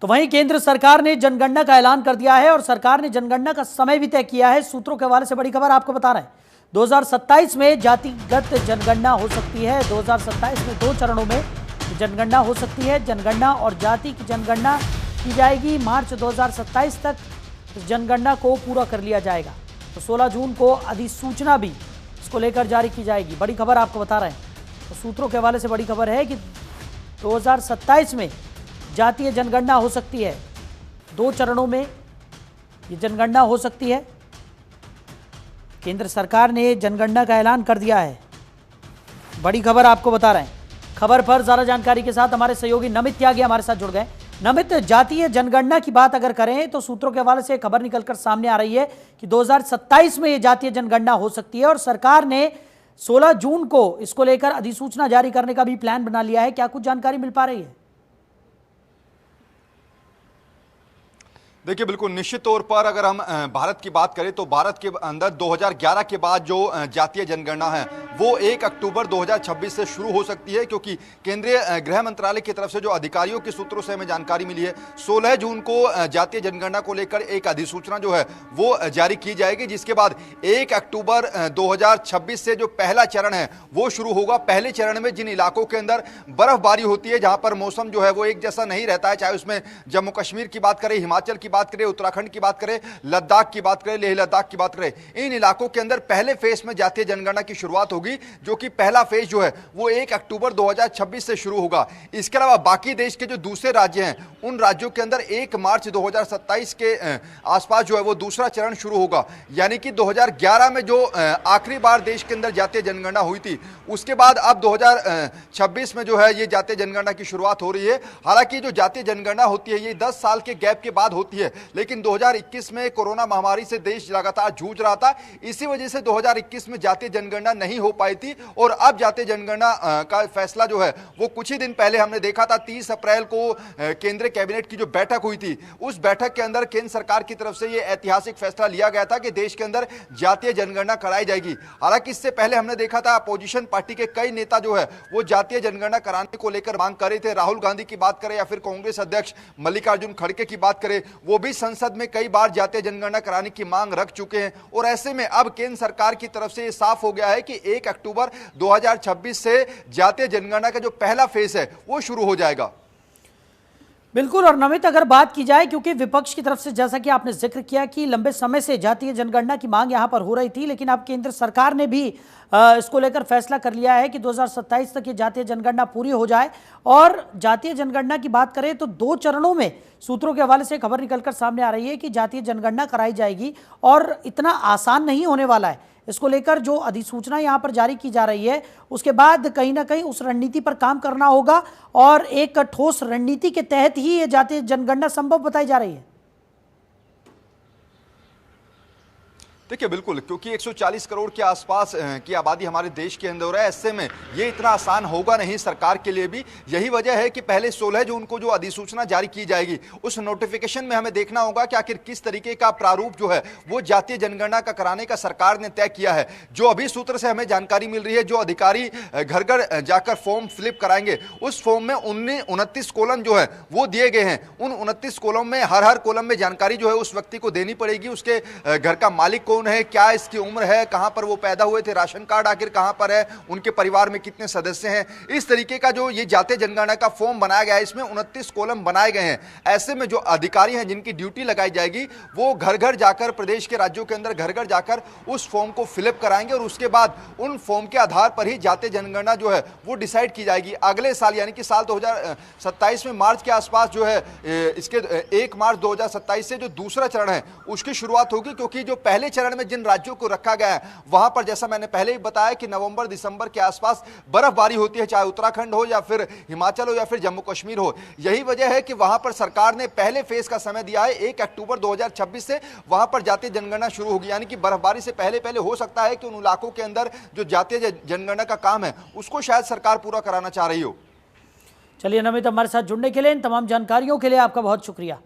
तो वहीं केंद्र सरकार ने जनगणना का ऐलान कर दिया है और सरकार ने जनगणना का समय भी तय किया है। सूत्रों के हवाले से बड़ी खबर आपको बता रहे हैं। 2027 में जातिगत जनगणना हो सकती है। 2027 में 2 चरणों में जनगणना हो सकती है। जनगणना और जाति की जनगणना की जाएगी। मार्च 2027 तक जनगणना को पूरा कर लिया जाएगा। तो 16 जून को अधिसूचना भी इसको लेकर जारी की जाएगी। बड़ी खबर आपको बता रहे हैं। तो सूत्रों के हवाले से बड़ी खबर है कि 2027 में जातीय जनगणना हो सकती है। 2 चरणों में ये जनगणना हो सकती है। केंद्र सरकार ने जनगणना का ऐलान कर दिया है। बड़ी खबर आपको बता रहे हैं। खबर पर ज्यादा जानकारी के साथ हमारे सहयोगी नमित त्यागी हमारे साथ जुड़ गए। नमित, जातीय जनगणना की बात अगर करें तो सूत्रों के हवाले से खबर निकलकर सामने आ रही है कि 2027 में ये जातीय जनगणना हो सकती है और सरकार ने 16 जून को इसको लेकर अधिसूचना जारी करने का भी प्लान बना लिया है। क्या कुछ जानकारी मिल पा रही है? देखिए, बिल्कुल निश्चित तौर पर अगर हम भारत की बात करें तो भारत के अंदर 2011 के बाद जो जातीय जनगणना है वो 1 अक्टूबर 2026 से शुरू हो सकती है, क्योंकि केंद्रीय गृह मंत्रालय की तरफ से जो अधिकारियों के सूत्रों से हमें जानकारी मिली है 16 जून को जातीय जनगणना को लेकर एक अधिसूचना जो है वो जारी की जाएगी, जिसके बाद 1 अक्टूबर 2026 से जो पहला चरण है वो शुरू होगा। पहले चरण में जिन इलाकों के अंदर बर्फबारी होती है, जहां पर मौसम जो है वो एक जैसा नहीं रहता है, चाहे उसमें जम्मू कश्मीर की बात करें, हिमाचल की बात करें, उत्तराखंड की बात करें, लद्दाख की बात करें, लेह लद्दाख की बात करें, इन इलाकों के अंदर पहले फेज में जातीय जनगणना की शुरुआत होगी, जो कि पहला फेज जो है वो 1 अक्टूबर 2026 से शुरू होगा। इसके अलावा बाकी देश के जो दूसरे राज्य हैं उन राज्यों के अंदर 1 मार्च 2027 के आसपास जो है वो दूसरा चरण शुरू होगा। यानी कि 2011 में जो आखिरी बार देश के अंदर जातीय जनगणना हुई थी, उसके बाद अब 2026 में जो है ये जातीय जनगणना की शुरुआत हो रही है। हालांकि जो जातीय जनगणना होती है ये 10 साल के गैप के बाद होती है, लेकिन 2021 में कोरोना महामारी से देश लगातार जूझ रहा था। इसी वजह से 2021 में जातीय जनगणना नहीं हो पाई थी और अब जातीय जनगणना का फैसला जो है वो कुछ ही दिन पहले हमने देखा था। 30 अप्रैल को केंद्रीय कैबिनेट की जो बैठक हुई थी, उस बैठक के अंदर केंद्र सरकार की तरफ से ये ऐतिहासिक फैसला लिया गया था कि देश के अंदर जातीय जनगणना कराई जाएगी। हालांकि इससे पहले हमने देखा था अपोजिशन पार्टी के कई नेता जो है वो जातीय जनगणना कराने को लेकर मांग कर रहे थे। राहुल गांधी की बात करें या फिर कांग्रेस अध्यक्ष मल्लिकार्जुन खड़गे की बात करें, वो भी संसद में कई बार जातीय जनगणना कराने की मांग रख चुके हैं। और ऐसे में अब केंद्र सरकार की तरफ से ये साफ हो गया है कि 1 अक्टूबर 2026 से जातीय जनगणना का जो पहला फेज है वो शुरू हो जाएगा। बिल्कुल। और नमित, अगर बात की जाए, क्योंकि विपक्ष की तरफ से जैसा कि आपने जिक्र किया कि लंबे समय से जातीय जनगणना की मांग यहां पर हो रही थी, लेकिन अब केंद्र सरकार ने भी इसको लेकर फैसला कर लिया है कि 2027 तक ये जातीय जनगणना पूरी हो जाए। और जातीय जनगणना की बात करें तो 2 चरणों में सूत्रों के हवाले से खबर निकलकर सामने आ रही है कि जातीय जनगणना कराई जाएगी और इतना आसान नहीं होने वाला है। इसको लेकर जो अधिसूचना यहां पर जारी की जा रही है उसके बाद कहीं ना कहीं उस रणनीति पर काम करना होगा और एक ठोस रणनीति के तहत ही ये जातीय जनगणना संभव बताई जा रही है। देखिए, बिल्कुल, क्योंकि 140 करोड़ के आसपास की आबादी हमारे देश के अंदर है। ऐसे में ये इतना आसान होगा नहीं सरकार के लिए भी। यही वजह है कि पहले 16 जून को जो अधिसूचना जारी की जाएगी उस नोटिफिकेशन में हमें देखना होगा कि आखिर किस तरीके का प्रारूप जो है वो जातीय जनगणना का कराने का सरकार ने तय किया है। जो अभी सूत्र से हमें जानकारी मिल रही है, जो अधिकारी घर घर जाकर फॉर्म फिलअप कराएंगे, उस फॉर्म में 29 कॉलम जो है वो दिए गए हैं। उन 29 कॉलम में हर कॉलम में जानकारी जो है उस व्यक्ति को देनी पड़ेगी। उसके घर का मालिक कौन है, क्या इसकी उम्र है, कहां पर वो पैदा हुए थे, राशन कार्ड आखिर कहां पर है, उनके परिवार में कितने सदस्य हैं। इस तरीके का जो ये जातीय जनगणना का फॉर्म बनाया गया है, इसमें 29 कॉलम बनाए गए हैं। ऐसे में जो अधिकारी हैं जिनकी ड्यूटी लगाई जाएगी वो घर घर जाकर, प्रदेश के राज्यों के अंदर घर घर जाकर उस फॉर्म को फिलअप कराएंगे और उसके बाद उन फॉर्म के आधार पर ही जातीय जनगणना जो है वो डिसाइड की जाएगी। अगले साल यानी कि साल 2027 में मार्च के आसपास जो है इसके 1 मार्च 2027 से जो दूसरा चरण है उसकी शुरुआत होगी, क्योंकि जो पहले चरण में जिन राज्यों को रखा गया है वहां पर जैसा मैंने पहले ही बताया कि नवंबर दिसंबर के आसपास बर्फबारी होती है, चाहे उत्तराखंड हो या फिर हिमाचल हो या फिर जम्मू कश्मीर हो। यही वजह है कि वहां पर सरकार ने पहले फेज का समय दिया है 1 अक्टूबर 2026 से वहां पर जातीय जनगणना शुरू होगी। यानी कि बर्फबारी से पहले पहले हो सकता है कि उन इलाकों के अंदर जो जातीय जनगणना का काम है उसको शायद सरकार पूरा कराना चाह रही हो। चलिए नमित, हमारे साथ जुड़ने के लिए, इन तमाम जानकारियों के लिए आपका बहुत शुक्रिया।